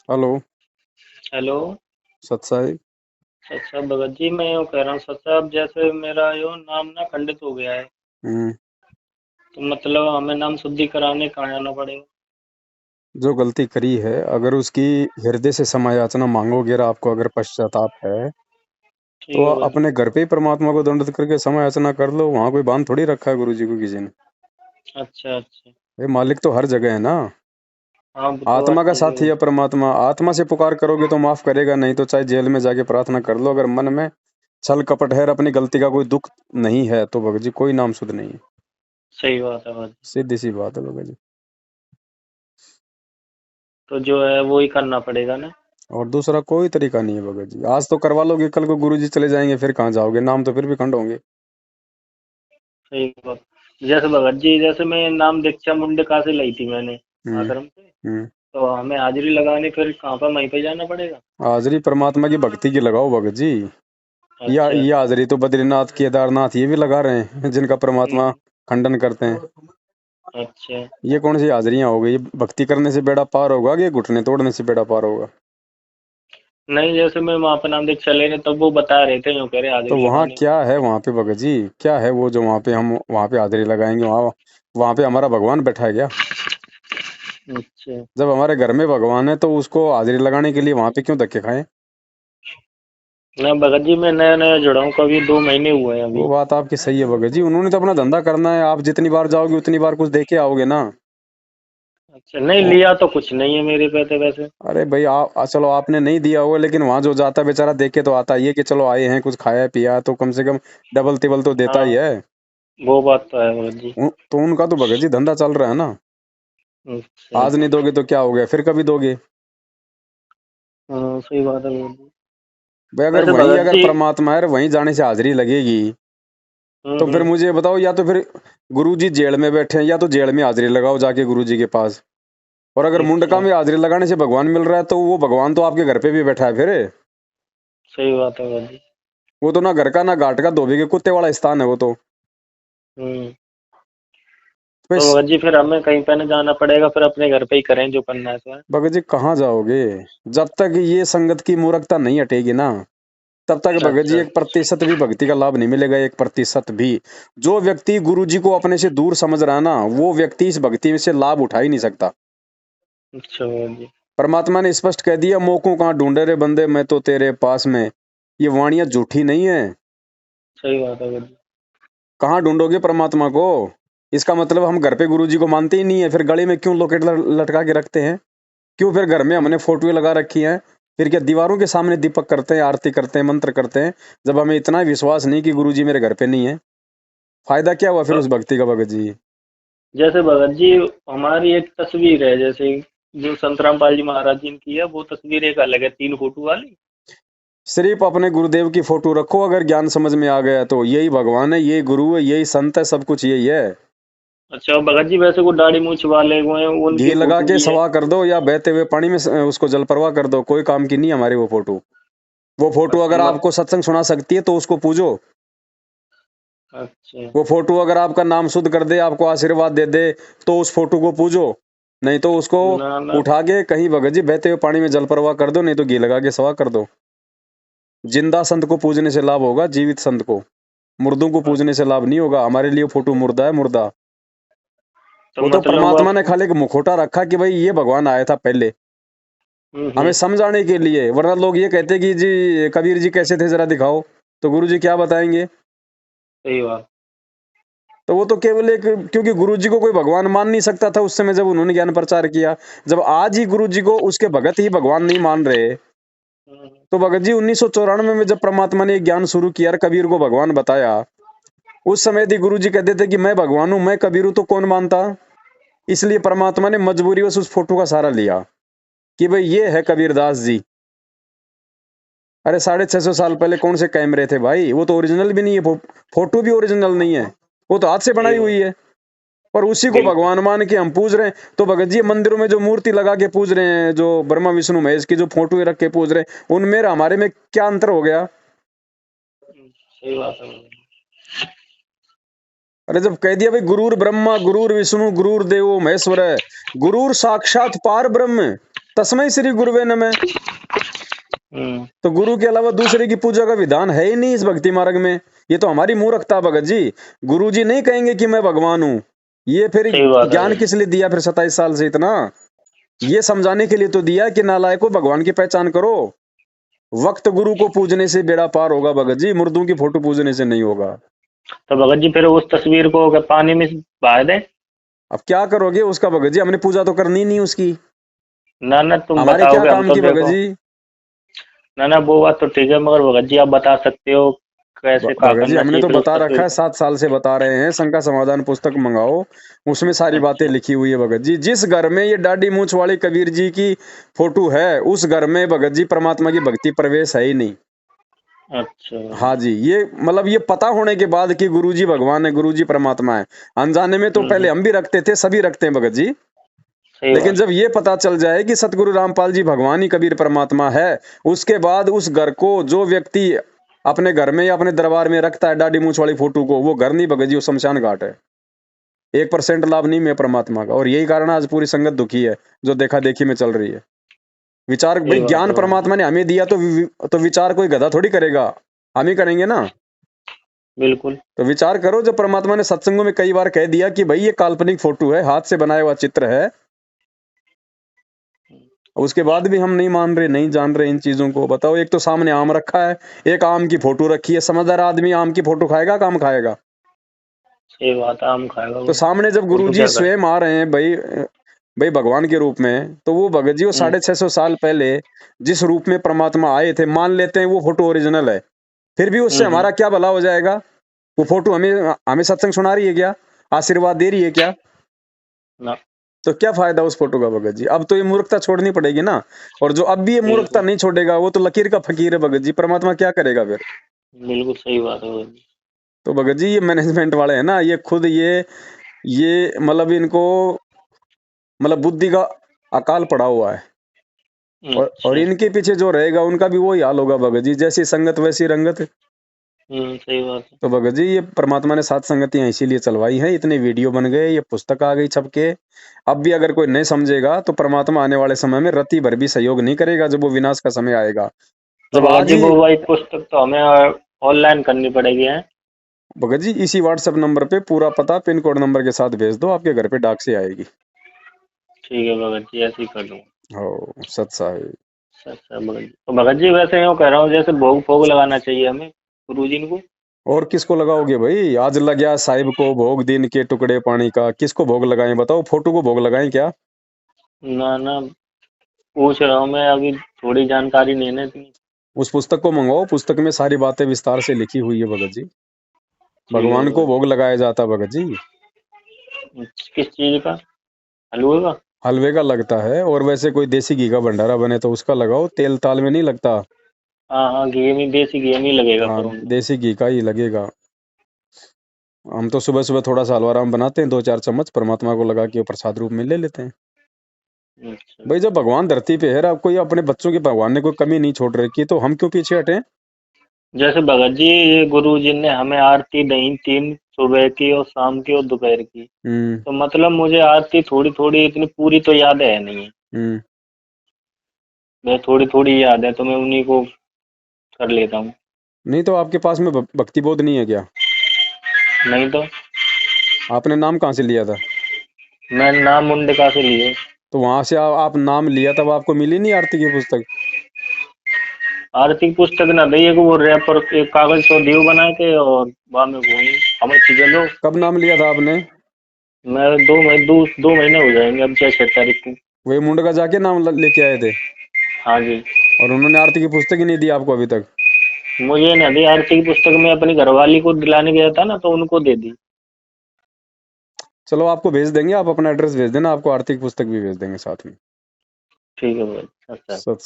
Hello. Hello. सत साई। अच्छा भगत जी, मैं यूँ कह रहा हूँ सच साहब, जैसे मेरा यो नाम ना खंडित हो गया है, हम्म। तो मतलब हमें नाम शुद्धि कराने कहाँ जाना पड़ेगा? जो गलती करी है अगर उसकी हृदय से क्षमा याचना मांगोगे और आपको अगर पश्चाताप है तो ठीक है भगत अपने जी। घर पे ही परमात्मा को दंडित करके क्षमा याचना कर लो। वहां कोई बांध थोड़ी रखा है गुरु जी को किसी ने। अच्छा अच्छा। ये मालिक तो हर जगह है ना। हाँ, वो तो बात आत्मा का ठीक है साथी भगत है जी। परमात्मा। आत्मा से पुकार करोगे तो माफ करेगा, नहीं तो चाहे जेल में जाके प्रार्थना कर लो। अगर मन में छल कपट है और अपनी गलती का कोई दुख नहीं है तो भगत जी कोई नाम शुद्ध नहीं है। सही बात है भगत जी। सीधी सी बात है भगत जी। तो जो है वो ही करना पड़ेगा ना? और दूसरा कोई तरीका नहीं है भगत जी। आज तो करवा लोगे, कल को गुरु जी चले जाएंगे, फिर कहाँ जाओगे? नाम तो फिर भी खंड होंगे। सही बात। जैसे भगत जी, जैसे मैं नाम दीक्षा मुंडका से ली थी मैंने, हम्म। आश्रम से। हम्म। तो हमें हाजिरी लगानी फिर कहाँ पर, वहीं पे जाना पड़ेगा? हाजरी परमात्मा की भक्ति की लगाओ भगत जी। या अच्छा ये अच्छा। हाजरी तो बद्रीनाथ केदारनाथ ये भी लगा रहे हैं जिनका परमात्मा हम्म। खंडन करते हैं। अच्छा। ये कौन सी हाजरियां हो गई? भक्ति करने से बेड़ा पार होगा कि घुटने तोड़ने से बेड़ा पार होगा? नहीं, जैसे मैं वहाँ पे नाम दीक्षा ले रहे तब वो बता रहे थे, यूँ कह रहे तो हाजिरी वहाँ लगाने क्या को। है? वहाँ पे भगत जी क्या है वो जो वहाँ पे हम वहाँ पे हाजरी लगाएंगे? वहाँ वहाँ पे हमारा भगवान बैठा है क्या? अच्छा। जब हमारे घर में भगवान है तो उसको हाजिरी लगाने के लिए वहाँ पे क्यों धक्के खाएं? ना भगत जी, मैं नया नया जुड़ा हूँ, कभी 2 महीने हुए हैं वो अभी। बात आपकी सही है भगत जी। उन्होंने तो अपना धंधा करना है। आप जितनी बार जाओगे उतनी बार कुछ दे के आओगे ना। अच्छा, नहीं वो लिया तो कुछ नहीं है मेरे पे तो वैसे। अरे भाई आप चलो आपने नहीं दिया होगा, लेकिन वहां जो जाता बेचारा देख के तो आता ही है कि चलो आए हैं कुछ खाया पिया, तो कम से कम डबल टिबल तो देता ही हाँ, है। वो बात तो है भगत जी। तो उनका तो भगत जी धंधा चल रहा है ना। अच्छा। आज नहीं दोगे तो क्या हो गया, फिर कभी दोगे? हाँ, सही बात है भगत जी। भाई अगर वैसे वहीं भगत अगर जी। परमात्मा है, वहीं जाने से हाजिरी लगेगी तो फिर हम्म। मुझे ये बताओ, या तो फिर गुरु जी जेल में बैठे हैं या तो जेल में हाजिरी लगाओ जाके गुरु जी के पास। और अगर मुंडका अच्छा। में हाजिरी लगाने से भगवान मिल रहा है तो वो भगवान तो आपके घर पे भी बैठा है फिर। सही बात है भगत जी। वो तो ना घर का ना घाट का, धोबी के कुत्ते वाला स्थान है वो तो। हम्म। तो बस भगत जी फिर हमें कहीं पे नहीं जाना पड़ेगा, फिर अपने घर पे ही करें जो करना है सो। भगत जी कहाँ जाओगे? जब तक ये संगत की मूर्खता नहीं हटेगी ना तब तक भगत जी अच्छा। 1% भी भक्ति का लाभ नहीं मिलेगा। 1% भी। जो व्यक्ति गुरु जी को अपने से दूर समझ रहा है ना वो व्यक्ति इस भक्ति में से लाभ उठा ही नहीं सकता। अच्छा भगत जी। परमात्मा ने स्पष्ट कह दिया, मोको कहाँ ढूंढे रे बंदे, मैं तो तेरे पास में। ये वाणियां झूठी नहीं है। सही बात है भगत जी। कहाँ ढूंढोगे परमात्मा को? इसका मतलब हम घर पे गुरु जी को मानते ही नहीं है, फिर गले में क्यों लॉकेट लटका के रखते हैं? क्यों फिर घर में हमने फोटो लगा रखी है? फिर क्या दीवारों के सामने दीपक करते हैं, आरती करते हैं, मंत्र करते हैं, जब हमें इतना विश्वास नहीं कि गुरु जी मेरे घर पे नहीं है? फायदा क्या हुआ फिर भ- उस भक्ति का भगत जी? जैसे भगत जी, हमारी एक तस्वीर है, जैसे जो संत रामपाल जी महाराज जी की है, वो तस्वीर एक अलग है, 3 फोटो वाली। सिर्फ अपने गुरुदेव की फोटो रखो, अगर ज्ञान समझ में आ गया तो यही भगवान है, यही गुरु है, यही संत है, सब कुछ यही है। अच्छा, और भगत जी वैसे को दाढ़ी मूछ वाले हुए हैं, घी उनकी लगा फोटो के भी है? सवा कर दो या बहते हुए पानी में उसको जल प्रवाह कर दो, कोई काम की नहीं हमारी वो फोटो। वो फोटो अच्छा अगर मत। आपको सत्संग सुना सकती है तो उसको पूजो। अच्छा। वो फोटो अगर आपका नाम शुद्ध कर दे, आपको आशीर्वाद दे दे, तो उस फोटो को पूजो। नहीं तो उसको ना ना। उठा के कहीं भगत जी बहते हुए पानी में जल प्रवाह कर दो, नहीं तो घी लगा के सवा कर दो। जिंदा संत को पूजने से लाभ होगा, जीवित संत को। मुर्दों को पूजने से लाभ नहीं होगा। हमारे लिए फोटो मुर्दा है, मुर्दा। तो वो तो मतलब परमात्मा ने आप। खाली एक मुखौटा रखा कि भाई ये भगवान आया था पहले, हमें हम्म। समझाने के लिए। वरना लोग ये कहते कि जी कबीर जी कैसे थे जरा दिखाओ, तो गुरु जी क्या बताएंगे? सही बात। तो वो तो केवल एक, क्योंकि गुरु जी को कोई भगवान मान नहीं सकता था उस समय जब उन्होंने ज्ञान प्रचार किया। जब आज ही गुरु जी को उसके भगत ही भगवान नहीं मान रहे, हम्म। तो भगत जी 1994 में जब परमात्मा ने ये ज्ञान शुरू किया और कबीर को भगवान बताया, उस समय यदि गुरु जी कहते थे कि मैं भगवान हूं, मैं कबीर हूं, तो कौन मानता? इसलिए परमात्मा ने मजबूरी बस उस फोटो का सहारा लिया कि भाई ये है कबीरदास जी। अरे 650 साल पहले कौन से कैमरे थे भाई? वो तो ओरिजिनल भी नहीं है, फोटो भी ओरिजिनल नहीं है, वो तो हाथ से सही बनाई बात। हुई है। और उसी को बिल्कुल। भगवान मान के हम पूज रहे हैं। तो भगत जी मंदिरों में जो मूर्ति लगा के पूज रहे हैं, जो ब्रह्मा विष्णु महेश की जो फोटो रख के पूज रहे हैं, उनमें और हमारे में क्या अंतर हो गया? सही बात है। अरे जब कह दिया भाई गुरुर ब्रह्मा गुरुर विष्णु गुरुर देवो महेश्वर है, गुरुर साक्षात पार ब्रह्म, तस्मै श्री गुरुवे नमः। तो गुरु के अलावा दूसरे की पूजा का विधान है ही नहीं इस भक्ति मार्ग में। ये तो हमारी मूर्खता भगत जी। गुरु जी नहीं कहेंगे कि मैं भगवान हूँ। ये फिर सही बात है ज्ञान भाई। किस लिए दिया फिर 27 साल से इतना? ये समझाने के लिए तो दिया कि नालायको भगवान की पहचान करो। वक्त गुरु को पूजने से बेड़ा पार होगा भगत जी, मुर्दों की फोटो पूजने से नहीं होगा। तो भगत जी फिर उस तस्वीर को क्या पानी में बहा दें? अब क्या करोगे उसका भगत जी? हमने पूजा तो करनी नहीं उसकी। ना ना तुम हमारे क्या बताओगे, हम काम तो की भगत देखो। जी? ना ना वो बात तो ठीक है, मगर भगत जी आप बता सकते हो कैसे क्या भगत जी करना हमने चाहिए तो फिर उस बता रखा तस्वीर है, को? 7 साल से बता रहे हैं। शंका समाधान पुस्तक मंगाओ, उसमें सारी बातें अच्छा। लिखी हुई है भगत जी। जिस घर में ये दाढ़ी मूंछ वाली कबीर जी की फोटो है, उस घर में भगत जी परमात्मा की भक्ति प्रवेश है ही नहीं। अच्छा। हाँ जी, ये मतलब ये पता होने के बाद कि गुरुजी भगवान है, गुरुजी परमात्मा है। अनजाने में तो पहले हम भी रखते थे, सभी रखते हैं भगत जी। सही लेकिन बात। जब ये पता चल जाए कि सतगुरु रामपाल जी भगवान ही कबीर परमात्मा है, उसके बाद उस घर को जो व्यक्ति अपने घर में या अपने दरबार में रखता है दाढ़ी मूंछ वाली फोटो को, वो घर नहीं भगत जी, वो शमशान घाट है। 1% लाभ नहीं मैं परमात्मा का। और यही कारण आज पूरी संगत दुखी है, जो देखा देखी में चल रही है। विचार सही भाई, बात ज्ञान है भगत जी। परमात्मा ने हमें दिया तो विचार कोई गधा थोड़ी करेगा, हम ही करेंगे ना। बिल्कुल। तो विचार करो, जब परमात्मा ने सत्संगों में कई बार कह दिया कि भाई ये काल्पनिक फोटो है, हाथ से बनाया हुआ चित्र है, उसके बाद भी हम नहीं मान रहे, नहीं जान रहे इन चीजों को। बताओ, एक तो सामने आम रखा है, एक आम की फोटो रखी है। समझदार आदमी आम की फोटो खाएगा, काम खाएगा? सही बात है, आम खाएगा तो वो। सामने जब फोटो गुरुजी क्या कर। स्वयं आ रहे हैं भाई, भाई भगवान के रूप में, तो वो भगत जी वो हम्म 650 साल पहले जिस रूप में परमात्मा आए थे, मान लेते हैं वो फोटो ओरिजिनल है, फिर भी उससे हम्म। हमारा क्या भला हो जाएगा? वो फोटो हमें हमें सत्संग सुना रही है क्या? आशीर्वाद दे रही है क्या? ना। तो क्या फायदा उस फोटो का भगत जी? अब तो ये मूर्खता छोड़नी पड़ेगी ना। और जो अब भी ये मूर्खता बिल्कुल। नहीं छोड़ेगा, वो तो लकीर का फकीर है भगत जी। परमात्मा क्या करेगा फिर? बिल्कुल सही बात है भगत जी। तो भगत जी ये मैनेजमेंट वाले हैं ना, ये खुद ये मतलब इनको मतलब बुद्धि का अकाल पड़ा हुआ है। और अच्छा। इनके पीछे जो रहेगा उनका भी वही हाल होगा भगत जी, जैसी संगत वैसी रंगत। सही बात है। तो भगत जी ये परमात्मा ने 7 संगतियां इसीलिए चलवाई हैं, इतने वीडियो बन गए, ये पुस्तक आ गई छप के। अब भी अगर कोई नहीं समझेगा तो परमात्मा आने वाले समय में रत्ती भर भी सहयोग नहीं करेगा, जब वो विनाश का समय आएगा। तो जब भगत आज जी ही वो भाई पुस्तक तो हमें ऑनलाइन करनी पड़ेगी है? भगत जी इसी व्हाट्सएप नंबर पे पूरा पता पिन कोड नंबर के साथ भेज दो, आपके घर पे डाक से आएगी। ठीक है भगत जी, ऐसे ही कर दूंगा। हो सत साहिब। अच्छा भगत जी, तो भगत जी वैसे यूँ कह रहा हूँ, जैसे भोग फोग लगाना चाहिए हमें गुरु जी को। और किसको लगाओगे भाई? आज लग गया साहिब को भोग, दिन के टुकड़े पानी का। किसको भोग लगाएं बताओ? फोटो को भोग लगाएं क्या? ना ना, पूछ रहा हूँ मैं, अभी थोड़ी जानकारी नहीं है ना इतनी। उस पुस्तक को मंगाओ, पुस्तक में सारी बातें विस्तार से लिखी हुई है भगत जी। ठीक है भगवान को भगत भोग लगाया जाता भगत जी। जी। किस चीज का? हलवे का? हलवे का लगता है, और वैसे कोई देसी घी का भंडारा बने तो उसका लगाओ, तेल ताल में नहीं लगता। हाँ हाँ, घी में, देसी घी में ही लगेगा हाँ, पर उनको। देसी घी का ही लगेगा। हम तो सुबह सुबह थोड़ा सा हलवा राम बनाते हैं, 2-4 चम्मच परमात्मा को लगा के प्रसाद रूप में ले लेते हैं। अच्छा। भाई जब भगवान धरती पे है, अब कोई अपने बच्चों की भगवान ने कोई कमी नहीं छोड़ रखी, तो हम क्यों पीछे हटे? जैसे भगत जी ये गुरु जी ने हमें आरती दी 3, सुबह की और शाम की और दोपहर की। हम्म। तो मतलब मुझे आरती थोड़ी थोड़ी, इतनी पूरी तो याद है नहीं है। हम्म। मैं थोड़ी थोड़ी याद है, तो मैं उन्हीं को कर लेता हूँ। नहीं तो आपके पास में भक्ति बोध नहीं है क्या? नहीं तो। आपने नाम कहाँ से लिया था? मैं नाम मुंडका से लिए। तो वहां से आप नाम लिया, तब आपको मिली नहीं आरती की पुस्तक? आरती की पुस्तक ना दी, एक वो रैपर, एक कागज को दीव बना के, और बाद में वही हमें चलो। कब नाम लिया था आपने? मैं 2 महीने हो जाएंगे अब, 6 तारीख को। वही मुंडका जाके नाम लेके आए थे? हाँ जी। और उन्होंने आरती की पुस्तक ही नहीं दी आपको अभी तक? मुझे ना दी आरती की पुस्तक, मैं अपनी घरवाली को दिलाने गया था ना, तो उनको दे दी। चलो आपको भेज देंगे, आप अपना एड्रेस भेज देना, आपको आरती की पुस्तक भी भेज देंगे साथ में। ठीक है भाई। अच्छा। सत